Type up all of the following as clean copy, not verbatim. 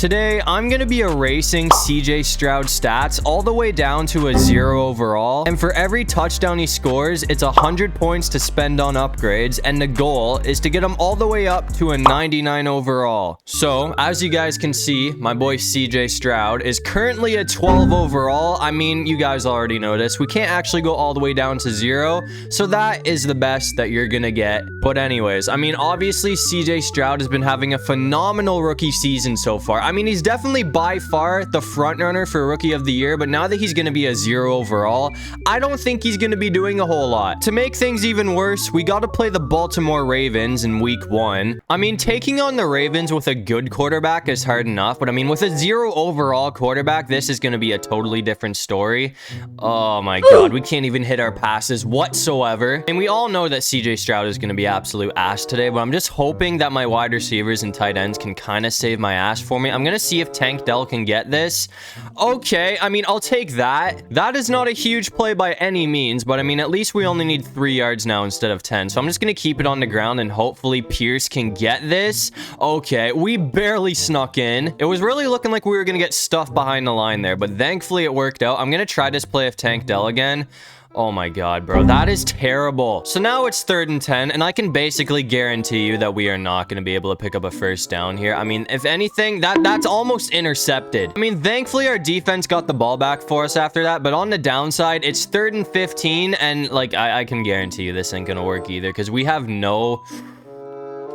Today, I'm going to be erasing CJ Stroud stats all the way down to a 0 overall. And for every touchdown he scores, it's 100 points to spend on upgrades. And the goal is to get him all the way up to a 99 overall. So, as you guys can see, my boy CJ Stroud is currently a 12 overall. I mean, you guys already know this. We can't actually go all the way down to 0. So that is the best that you're going to get. But anyways, I mean, obviously, CJ Stroud has been having a phenomenal rookie season so far. I mean, he's definitely by far the front runner for Rookie of the Year, but now that he's going to be a 0 overall, I don't think he's going to be doing a whole lot. To make things even worse, we got to play the Baltimore Ravens in week 1. I mean, taking on the Ravens with a good quarterback is hard enough, but I mean, with a 0 overall quarterback, this is going to be a totally different story. Oh my God, we can't even hit our passes whatsoever. And we all know that CJ Stroud is going to be absolute ass today, but I'm just hoping that my wide receivers and tight ends can kind of save my ass for me. I'm going to see if Tank Dell can get this. Okay, I mean, I'll take that. That is not a huge play by any means, but I mean, at least we only need 3 yards now instead of 10. So I'm just going to keep it on the ground and hopefully Pierce can get this. Okay, we barely snuck in. It was really looking like we were going to get stuffed behind the line there, but thankfully it worked out. I'm going to try this play of Tank Dell again. Oh my God, bro. That is terrible. So now it's 3rd and 10, and I can basically guarantee you that we are not going to be able to pick up a first down here. I mean, if anything, that's almost intercepted. I mean, thankfully, our defense got the ball back for us after that, but on the downside, it's 3rd and 15, and, like, I can guarantee you this ain't going to work either, because we have no...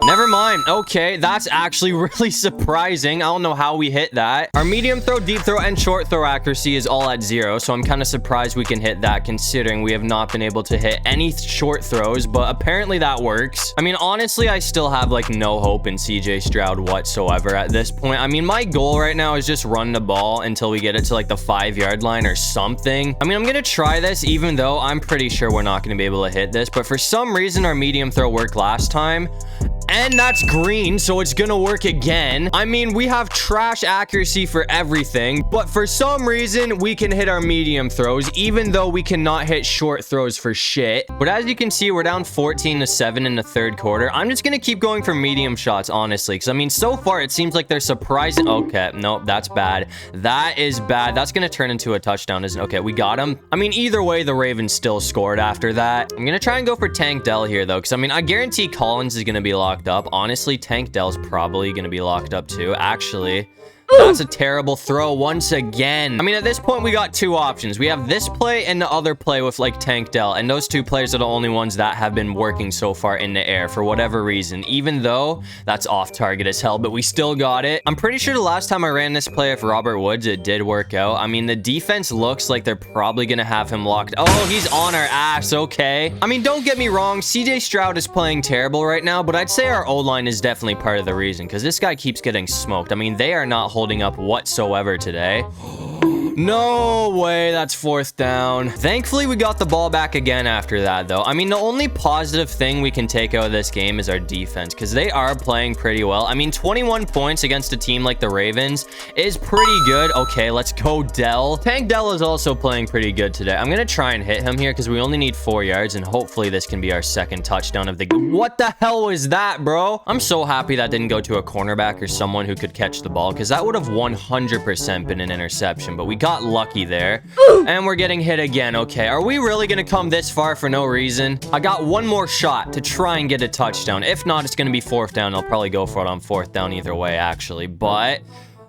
Never mind. Okay, that's actually really surprising. I don't know how we hit that. Our medium throw, deep throw, and short throw accuracy is all at 0, so I'm kind of surprised we can hit that considering we have not been able to hit any short throws, but apparently that works. I mean, honestly, I still have like no hope in CJ Stroud whatsoever at this point. I mean, my goal right now is just run the ball until we get it to like the 5-yard line or something. I mean, I'm going to try this even though I'm pretty sure we're not going to be able to hit this, but for some reason, our medium throw worked last time. And that's green, so it's gonna work again. I mean, we have trash accuracy for everything, but for some reason, we can hit our medium throws, even though we cannot hit short throws for shit. But as you can see, we're down 14-7 in the 3rd quarter. I'm just gonna keep going for medium shots, honestly, because I mean, so far, it seems like they're surprising. Okay, nope, that's bad. That is bad. That's gonna turn into a touchdown, isn't it? Okay, we got him. I mean, either way, the Ravens still scored after that. I'm gonna try and go for Tank Dell here, though, because I mean, I guarantee Collins is gonna be locked up. Honestly, Tank Dell's probably going to be locked up too. Actually, that's a terrible throw once again. I mean, at this point, we got 2 options. We have this play and the other play with like Tank Dell. And those 2 plays are the only ones that have been working so far in the air for whatever reason, even though that's off target as hell, but we still got it. I'm pretty sure the last time I ran this play with Robert Woods, it did work out. I mean, the defense looks like they're probably going to have him locked. Oh, he's on our ass. Okay. I mean, don't get me wrong. CJ Stroud is playing terrible right now, but I'd say our O-line is definitely part of the reason because this guy keeps getting smoked. I mean, they are not holding up whatsoever today. No way, that's 4th down. Thankfully, we got the ball back again after that, though. I mean, the only positive thing we can take out of this game is our defense, because they are playing pretty well. I mean, 21 points against a team like the Ravens is pretty good. Okay, let's go Dell. Tank Dell is also playing pretty good today. I'm going to try and hit him here, because we only need 4 yards, and hopefully this can be our 2nd touchdown of the game. What the hell was that, bro? I'm so happy that didn't go to a cornerback or someone who could catch the ball, because that would have 100% been an interception, but we got lucky there. And we're getting hit again. Okay, are we really gonna come this far for no reason? I got one more shot to try and get a touchdown. If not, it's gonna be 4th down. I'll probably go for it on 4th down either way, actually, but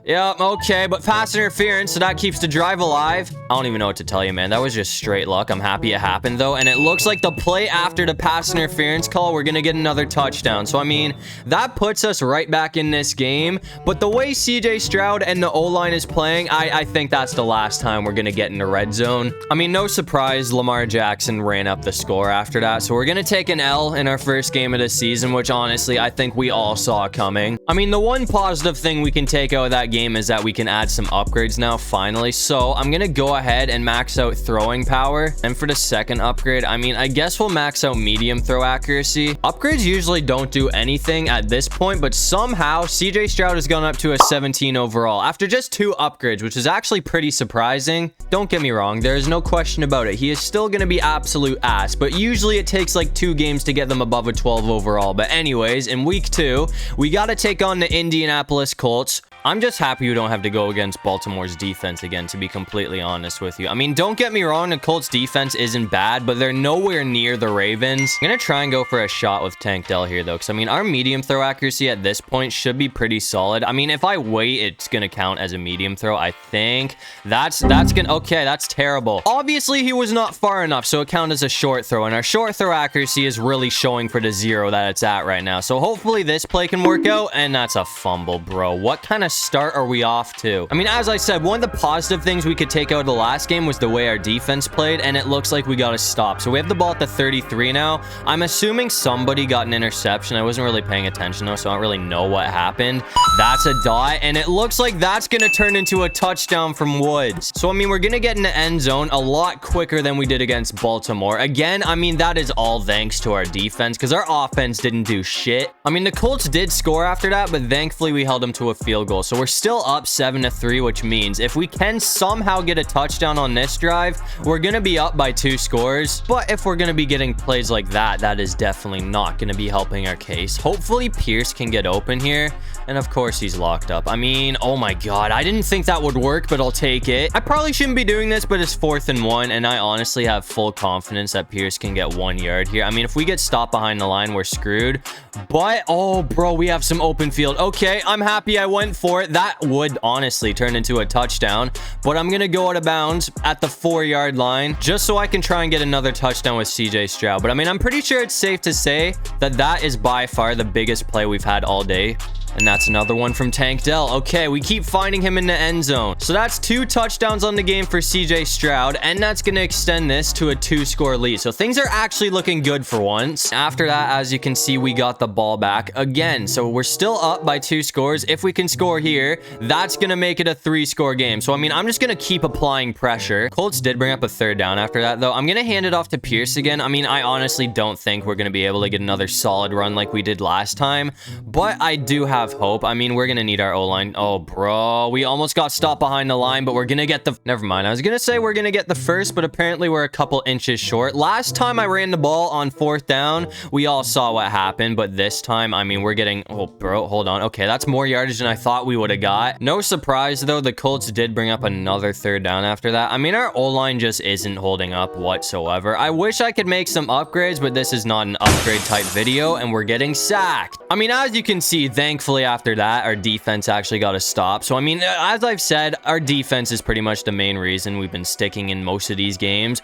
yeah, okay, but pass interference, so that keeps the drive alive. I don't even know what to tell you, man. That was just straight luck. I'm happy it happened, though, and it looks like the play after the pass interference call, we're gonna get another touchdown. So, I mean, that puts us right back in this game, but the way CJ Stroud and the O-line is playing, I think that's the last time we're gonna get in the red zone. I mean, no surprise, Lamar Jackson ran up the score after that, so we're gonna take an L in our first game of the season, which, honestly, I think we all saw coming. I mean, the one positive thing we can take out of that game is that we can add some upgrades now, finally. So I'm gonna go ahead and max out throwing power. And for the 2nd upgrade, I mean, I guess we'll max out medium throw accuracy. Upgrades usually don't do anything at this point, but somehow CJ Stroud has gone up to a 17 overall after just 2 upgrades, which is actually pretty surprising. Don't get me wrong, there is no question about it. He is still gonna be absolute ass, but usually it takes like 2 games to get them above a 12 overall. But anyways, in week 2, we gotta take on the Indianapolis Colts. I'm just happy we don't have to go against Baltimore's defense again, to be completely honest with you. I mean, don't get me wrong, the Colts defense isn't bad, but they're nowhere near the Ravens. I'm gonna try and go for a shot with Tank Dell here though, because I mean, our medium throw accuracy at this point should be pretty solid. I mean, if I wait, it's gonna count as a medium throw, I think. That's gonna, okay, that's terrible. Obviously, he was not far enough, so it counts as a short throw, and our short throw accuracy is really showing for the 0 that it's at right now. So hopefully this play can work out, and that's a fumble, bro. What kind of start are we off to? I mean, as I said, one of the positive things we could take out of the last game was the way our defense played, and it looks like we got to stop. So we have the ball at the 33 now. I'm assuming somebody got an interception. I wasn't really paying attention though, so I don't really know what happened. That's a dot, and it looks like that's gonna turn into a touchdown from Woods. So I mean, we're gonna get in the end zone a lot quicker than we did against Baltimore. Again, I mean, that is all thanks to our defense, because our offense didn't do shit. I mean, the Colts did score after that, but thankfully we held them to a field goal. So we're still up 7-3, which means if we can somehow get a touchdown on this drive, we're gonna be up by 2 scores. But if we're gonna be getting plays like that, that is definitely not gonna be helping our case. Hopefully Pierce can get open here, and of course he's locked up. I mean, oh my god, I didn't think that would work, but I'll take it. I probably shouldn't be doing this, but it's 4th and 1, and I honestly have full confidence that Pierce can get 1 yard here. I mean, if we get stopped behind the line, we're screwed. But oh bro, we have some open field. Okay, I'm happy I went for it. That would honestly turn into a touchdown, but I'm gonna go out of bounds at the 4-yard line just so I can try and get another touchdown with CJ Stroud. But I mean, I'm pretty sure it's safe to say that that is by far the biggest play we've had all day. And that's another one from Tank Dell. Okay, we keep finding him in the end zone. So that's 2 touchdowns on the game for CJ Stroud, and that's going to extend this to a 2-score lead. So things are actually looking good for once. After that, as you can see, we got the ball back again. So we're still up by 2 scores. If we can score here, that's going to make it a 3-score game. So, I mean, I'm just going to keep applying pressure. Colts did bring up a 3rd down after that, though. I'm going to hand it off to Pierce again. I mean, I honestly don't think we're going to be able to get another solid run like we did last time, but I do have hope. I mean, we're gonna need our O-line. Oh bro, we almost got stopped behind the line, but we're gonna get the, never mind, I was gonna say we're gonna get the first, but apparently we're a couple inches short. Last time I ran the ball on 4th down, we all saw what happened, but this time, I mean, we're getting, oh bro, hold on. Okay, that's more yardage than I thought we would have got. No surprise though, the Colts did bring up another 3rd down after that. I mean, our O-line just isn't holding up whatsoever. I wish I could make some upgrades, but this is not an upgrade type video, and we're getting sacked. I mean, as you can see, thankfully after that, our defense actually got a stop. So I mean, as I've said, our defense is pretty much the main reason we've been sticking in most of these games.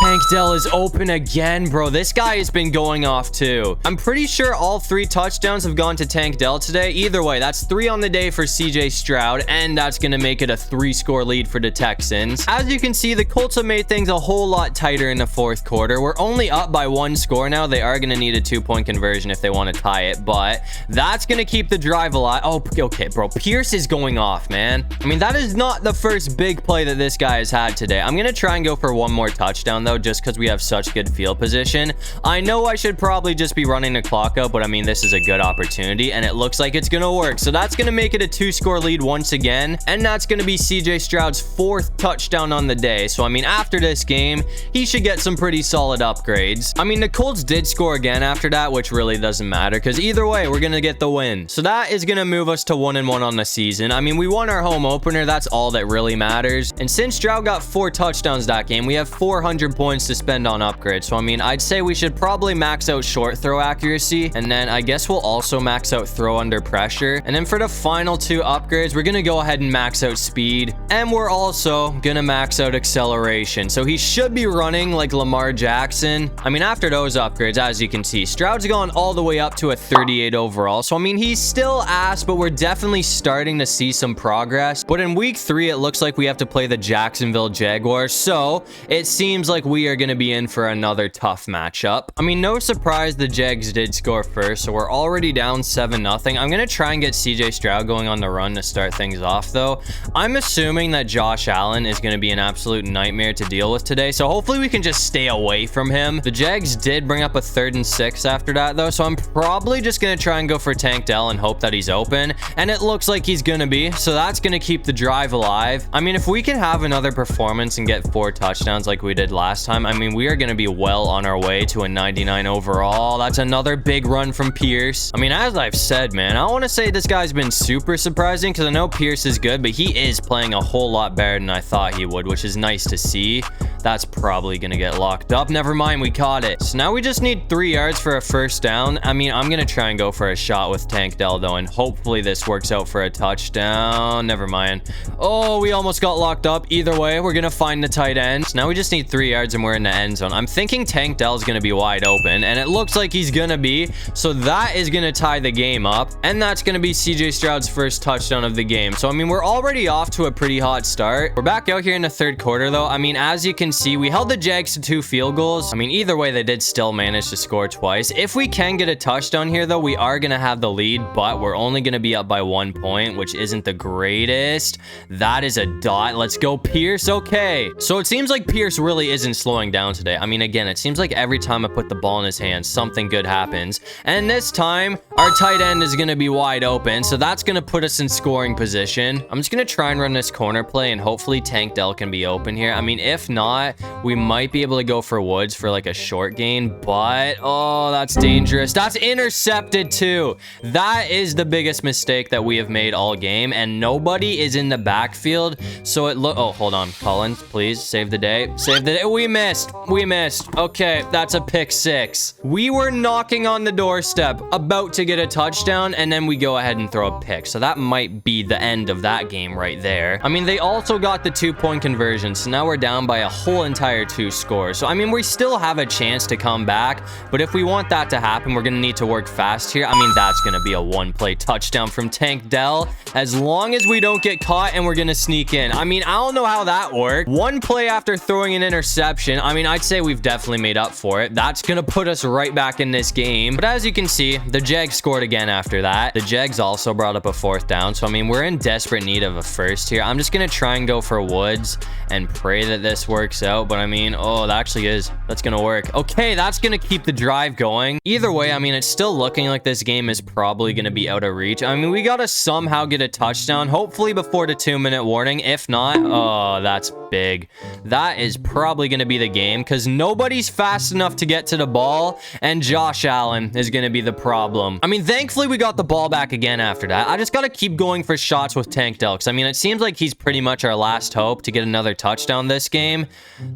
Tank Dell is open again, bro. This guy has been going off too. I'm pretty sure all 3 touchdowns have gone to Tank Dell today. Either way, that's 3 on the day for CJ Stroud, and that's gonna make it a 3-score lead for the Texans. As you can see, the Colts have made things a whole lot tighter in the 4th quarter. We're only up by 1 score now. They are gonna need a 2-point conversion if they want to tie it, but that's gonna keep the drive alive. Oh, okay, bro. Pierce is going off, man. I mean, that is not the first big play that this guy has had today. I'm gonna try and go for 1 more touchdown though, just because we have such good field position. I know I should probably just be running the clock out, but I mean, this is a good opportunity, and it looks like it's gonna work. So that's gonna make it a 2-score lead once again, and that's gonna be CJ Stroud's 4th touchdown on the day. So I mean, after this game, he should get some pretty solid upgrades. I mean, the Colts did score again after that, which really doesn't matter, because either way, we're gonna get the win. So that is gonna move us to 1-1 on the season. I mean, we won our home opener. That's all that really matters. And since Stroud got 4 touchdowns that game, we have 400 points to spend on upgrades. So I mean, I'd say we should probably max out short throw accuracy, and then I guess we'll also max out throw under pressure. And then for the final 2 upgrades, we're gonna go ahead and max out speed, and we're also gonna max out acceleration. So he should be running like Lamar Jackson. I mean, after those upgrades, as you can see, Stroud's gone all the way up to a 38 overall. So I mean, he's still ass, but we're definitely starting to see some progress. But in week 3, it looks like we have to play the Jacksonville Jaguars, so it seems like we are going to be in for another tough matchup. I mean, no surprise the Jags did score first, so we're already down 7-0. I'm going to try and get CJ Stroud going on the run to start things off, though. I'm assuming that Josh Allen is going to be an absolute nightmare to deal with today, so hopefully we can just stay away from him. The Jags did bring up a 3rd and 6 after that, though, so I'm probably just going to try and go for Tank Dell and hope that he's open, and it looks like he's going to be, so that's going to keep the drive alive. I mean, if we can have another performance and get 4 touchdowns like we did last last time. I mean, we are going to be well on our way to a 99 overall. That's another big run from Pierce. I mean, as I've said, man, I don't want to say this guy's been super surprising because I know Pierce is good, but he is playing a whole lot better than I thought he would, which is nice to see. That's probably going to get locked up. Never mind, we caught it. So now we just need 3 yards for a first down. I mean, I'm going to try and go for a shot with Tank Dell, though, and hopefully this works out for a touchdown. Never mind. Oh, we almost got locked up. Either way, we're going to find the tight end. So now we just need 3 yards and we're in the end zone. I'm thinking Tank Dell is going to be wide open, and it looks like he's going to be. So that is going to tie the game up, and that's going to be CJ Stroud's first touchdown of the game. So, I mean, we're already off to a pretty hot start. We're back out here in the third quarter, though. I mean, as you can see, we held the Jags to 2 field goals. I mean, either way, they did still manage to score twice. If we can get a touchdown here, though, we are going to have the lead, but we're only going to be up by 1 point, which isn't the greatest. That is a dot. Let's go, Pierce. Okay. So it seems like Pierce really isn't slowing down today. I mean, again, it seems like every time I put the ball in his hands, something good happens. And this time, our tight end is going to be wide open, so that's going to put us in scoring position. I'm just going to try and run this corner play, and hopefully Tank Dell can be open here. I mean, if not, we might be able to go for Woods for like a short gain, but oh, that's dangerous. That's intercepted too. That is the biggest mistake that we have made all game, and nobody is in the backfield. So it look. Oh, hold on, Collins, please save the day. Save the day. We missed. We missed. Okay, that's a pick 6. We were knocking on the doorstep, about to get a touchdown, and then we go ahead and throw a pick. So that might be the end of that game right there. I mean, they also got the 2-point conversion, so now we're down by a whole entire 2 scores. So I mean, we still have a chance to come back, but if we want that to happen, we're gonna need to work fast here. I mean, that's gonna be a 1-play touchdown from Tank Dell, as long as we don't get caught and we're gonna sneak in. I mean, I don't know how that worked. 1 play after throwing an interception. I mean, I'd say we've definitely made up for it. That's gonna put us right back in this game. But as you can see, the Jags scored again after that. The Jags also brought up a 4th down. So I mean, we're in desperate need of a first here. I'm just gonna try and go for Woods and pray that this works out. But I mean, oh, that actually is. That's gonna work. Okay, that's gonna keep the drive going. Either way, I mean, it's still looking like this game is probably gonna be out of reach. I mean, we gotta somehow get a touchdown, hopefully before the 2-minute warning. If not, oh, that's big. That is probably gonna be the game, because nobody's fast enough to get to the ball, and Josh Allen is gonna be the problem. I mean, thankfully we got the ball back again after that. I just gotta keep going for shots with Tank Dell, because I mean, it seems like he's pretty much our last hope to get another touchdown this game.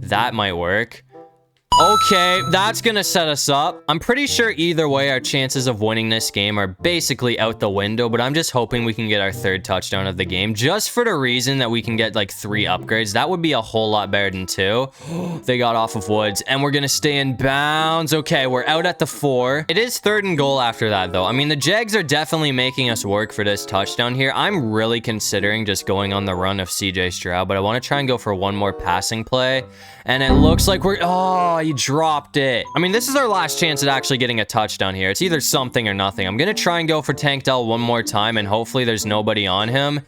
That might work. Okay, that's gonna set us up. I'm pretty sure either way, our chances of winning this game are basically out the window, but I'm just hoping we can get our 3rd touchdown of the game, just for the reason that we can get like 3 upgrades. That would be a whole lot better than 2. They got off of Woods, and we're gonna stay in bounds. Okay, we're out at the 4. It is 3rd and goal after that, though. I mean, the Jags are definitely making us work for this touchdown here. I'm really considering just going on the run of CJ Stroud, but I want to try and go for one more passing play, and it looks like we're... Oh, he dropped it. I mean, this is our last chance at actually getting a touchdown here. It's either something or nothing. I'm gonna try and go for Tank Dell one more time, and hopefully there's nobody on him.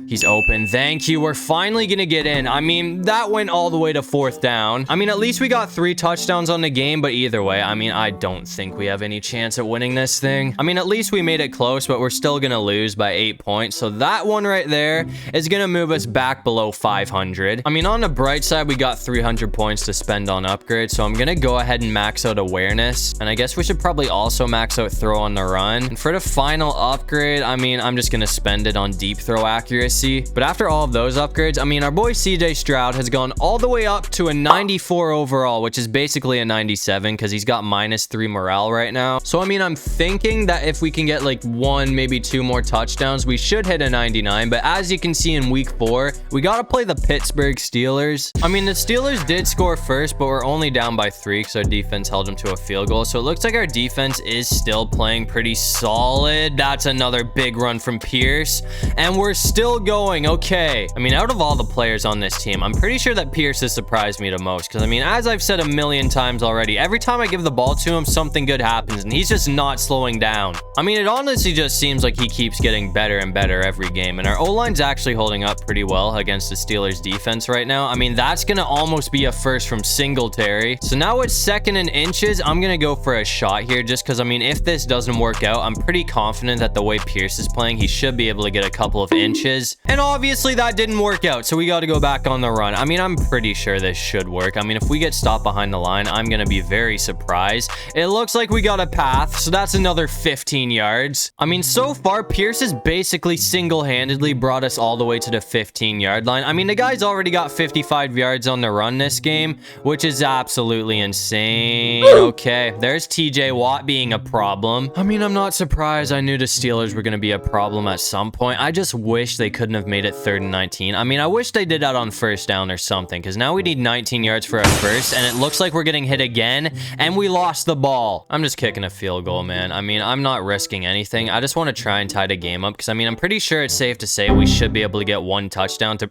He's open. Thank you. We're finally gonna get in. I mean, that went all the way to 4th down. I mean, at least we got 3 touchdowns on the game, but either way, I mean, I don't think we have any chance at winning this thing. I mean, at least we made it close, but we're still gonna lose by 8 points. So that one right there is gonna move us back below 500. I mean, on the bright side, we got 300 points to spend on upgrades, so I'm gonna go ahead and max out awareness, and I guess we should probably also max out throw on the run. And for the final upgrade, I mean, I'm just gonna spend it on deep throw accuracy. But after all of those upgrades, I mean, our boy CJ Stroud has gone all the way up to a 94 overall, which is basically a 97 because he's got -3 morale right now. So I mean, I'm thinking that if we can get like 1, maybe 2 more touchdowns, we should hit a 99. But as you can see in week 4, we gotta play the Pittsburgh Steelers. I mean, the Steelers did score first, but we're only down by 3 because our defense held them to a field goal. So it looks like our defense is still playing pretty solid. That's another big run from Pierce, and we're still going. Okay, I mean, out of all the players on this team, I'm pretty sure that Pierce has surprised me the most, because I mean, as I've said a million times already, every time I give the ball to him, something good happens, and he's just not slowing down. I mean, it honestly just seems like he keeps getting better and better every game, and our O-line's actually holding up pretty well against the Steelers defense right now. I mean, that's gonna almost be a first from Singletary. So now it's 2nd and inches. I'm going to go for a shot here just because, I mean, if this doesn't work out, I'm pretty confident that the way Pierce is playing, he should be able to get a couple of inches. And obviously that didn't work out, so we got to go back on the run. I mean, I'm pretty sure this should work. I mean, if we get stopped behind the line, I'm going to be very surprised. It looks like we got a path, so that's another 15 yards. I mean, so far, Pierce has basically single-handedly brought us all the way to the 15-yard line. I mean, the guy's already got 55 yards on the run this game, which is absolutely insane. Okay, there's TJ Watt being a problem. I mean, I'm not surprised. I knew the Steelers were going to be a problem at some point. I just wish they couldn't have made it 3rd and 19. I mean, I wish they did that on 1st down or something, because now we need 19 yards for our first, and it looks like we're getting hit again, and we lost the ball. I'm just kicking a field goal, man. I mean, I'm not risking anything. I just want to try and tie the game up, because, I mean, I'm pretty sure it's safe to say we should be able to get 1 touchdown to...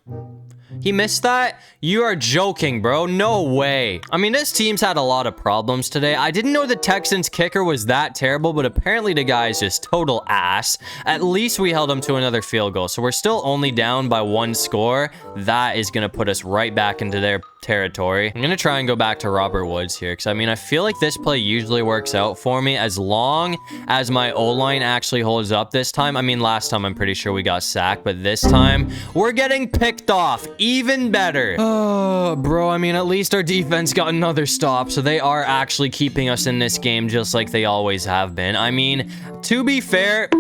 He missed that? You are joking, bro. No way. I mean, this team's had a lot of problems today. I didn't know the Texans kicker was that terrible, but apparently the guy's just total ass. At least we held him to another field goal, so we're still only down by 1 score. That is going to put us right back into their territory. I'm going to try and go back to Robert Woods here, because, I mean, I feel like this play usually works out for me as long as my O-line actually holds up this time. I mean, last time I'm pretty sure we got sacked, but this time we're getting picked off. Even better. Oh, bro, I mean, at least our defense got another stop, so they are actually keeping us in this game just like they always have been. I mean, to be fair...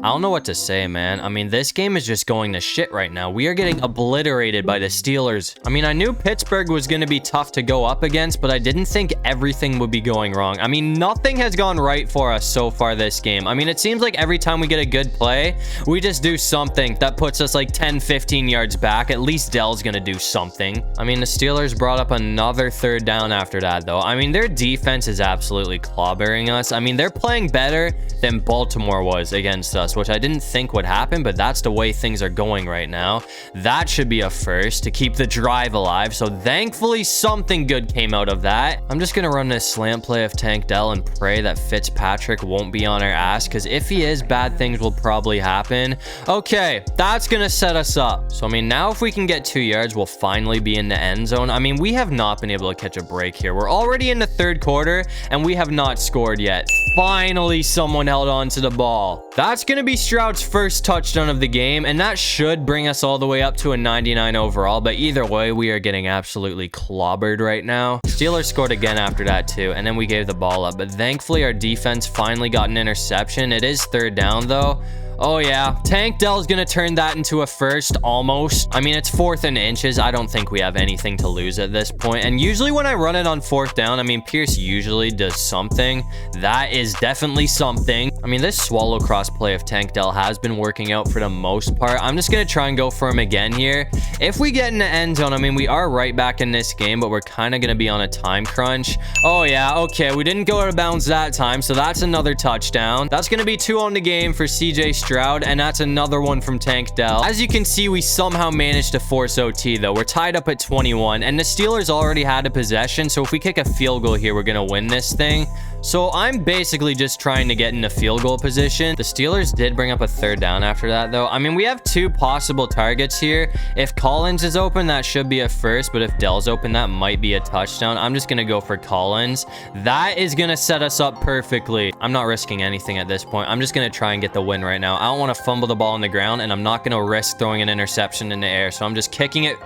I don't know what to say, man. I mean, this game is just going to shit right now. We are getting obliterated by the Steelers. I mean, I knew Pittsburgh was going to be tough to go up against, but I didn't think everything would be going wrong. I mean, nothing has gone right for us so far this game. I mean, it seems like every time we get a good play, we just do something that puts us like 10, 15 yards back. At least Dell's going to do something. I mean, the Steelers brought up another 3rd down after that, though. I mean, their defense is absolutely clobbering us. I mean, they're playing better than Baltimore was against us, which I didn't think would happen, but that's the way things are going right now. That should be a first to keep the drive alive, so thankfully something good came out of that. I'm just gonna run this slant play of Tank Dell and pray that Fitzpatrick won't be on our ass, because if he is, bad things will probably happen. Okay, that's gonna set us up. So, I mean, now if we can get 2 yards, we'll finally be in the end zone. I mean, we have not been able to catch a break here. We're already in the 3rd quarter, and we have not scored yet. Finally, someone held on to the ball. That's gonna be Stroud's first touchdown of the game, and that should bring us all the way up to a 99 overall, but either way, we are getting absolutely clobbered right now. Steelers scored again after that too, and then we gave the ball up, but thankfully our defense finally got an interception. It is 3rd down though. Oh yeah, Tank Dell's gonna turn that into a first, almost. I mean, it's 4th and inches. I don't think we have anything to lose at this point. And usually when I run it on 4th down, I mean, Pierce usually does something. That is definitely something. I mean, this swallow cross play of Tank Dell has been working out for the most part. I'm just gonna try and go for him again here. If we get in the end zone, I mean, we are right back in this game, but we're kind of gonna be on a time crunch. Oh yeah, okay, we didn't go out of bounds that time, so that's another touchdown. That's gonna be 2 on the game for CJ Stroud, and that's another one from Tank Dell. As you can see, we somehow managed to force OT, though. We're tied up at 21, and the Steelers already had a possession, so if we kick a field goal here, we're gonna win this thing. So I'm basically just trying to get in a field goal position. The Steelers did bring up a 3rd down after that, though. I mean, we have 2 possible targets here. If Collins is open, that should be a first, but if Dell's open, that might be a touchdown. I'm just gonna go for Collins. That is gonna set us up perfectly. I'm not risking anything at this point. I'm just gonna try and get the win right now. I don't want to fumble the ball on the ground, and I'm not gonna risk throwing an interception in the air, so I'm just kicking it.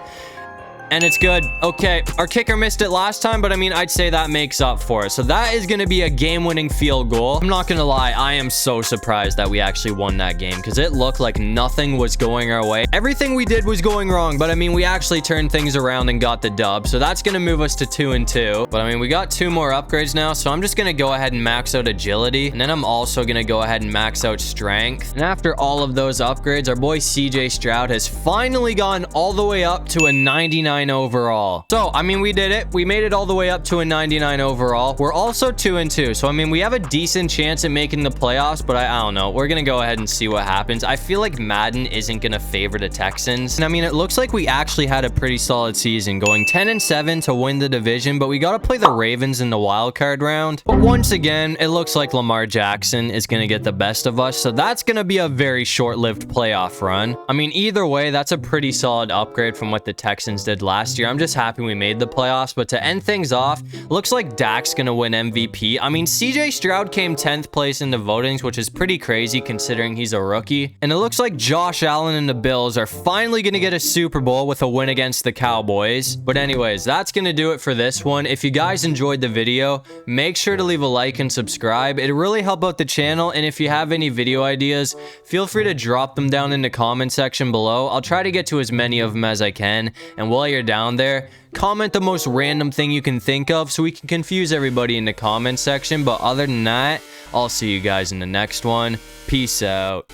And it's good. Okay, our kicker missed it last time, but I mean, I'd say that makes up for it. So that is going to be a game-winning field goal. I'm not going to lie, I am so surprised that we actually won that game, because it looked like nothing was going our way. Everything we did was going wrong, but I mean, we actually turned things around and got the dub. So that's going to move us to 2-2. But I mean, we got 2 more upgrades now, so I'm just going to go ahead and max out agility. And then I'm also going to go ahead and max out strength. And after all of those upgrades, our boy CJ Stroud has finally gone all the way up to a 99 overall. So, I mean, we did it. We made it all the way up to a 99 overall. We're also 2-2. So, I mean, we have a decent chance at making the playoffs, but I don't know. We're going to go ahead and see what happens. I feel like Madden isn't going to favor the Texans. And I mean, it looks like we actually had a pretty solid season, going 10-7 to win the division, but we got to play the Ravens in the wild card round. But once again, it looks like Lamar Jackson is going to get the best of us. So that's going to be a very short-lived playoff run. I mean, either way, that's a pretty solid upgrade from what the Texans did last year. I'm just happy we made the playoffs. But to end things off, looks like Dak's gonna win MVP. I mean, CJ Stroud came 10th place in the votings, which is pretty crazy considering he's a rookie. And it looks like Josh Allen and the Bills are finally gonna get a Super Bowl with a win against the Cowboys. But anyways, that's gonna do it for this one. If you guys enjoyed the video, make sure to leave a like and subscribe. It really help out the channel. And if you have any video ideas, feel free to drop them down in the comment section below. I'll try to get to as many of them as I can. And while you're down there, comment the most random thing you can think of so we can confuse everybody in the comment section. But other than that, I'll see you guys in the next one. Peace out.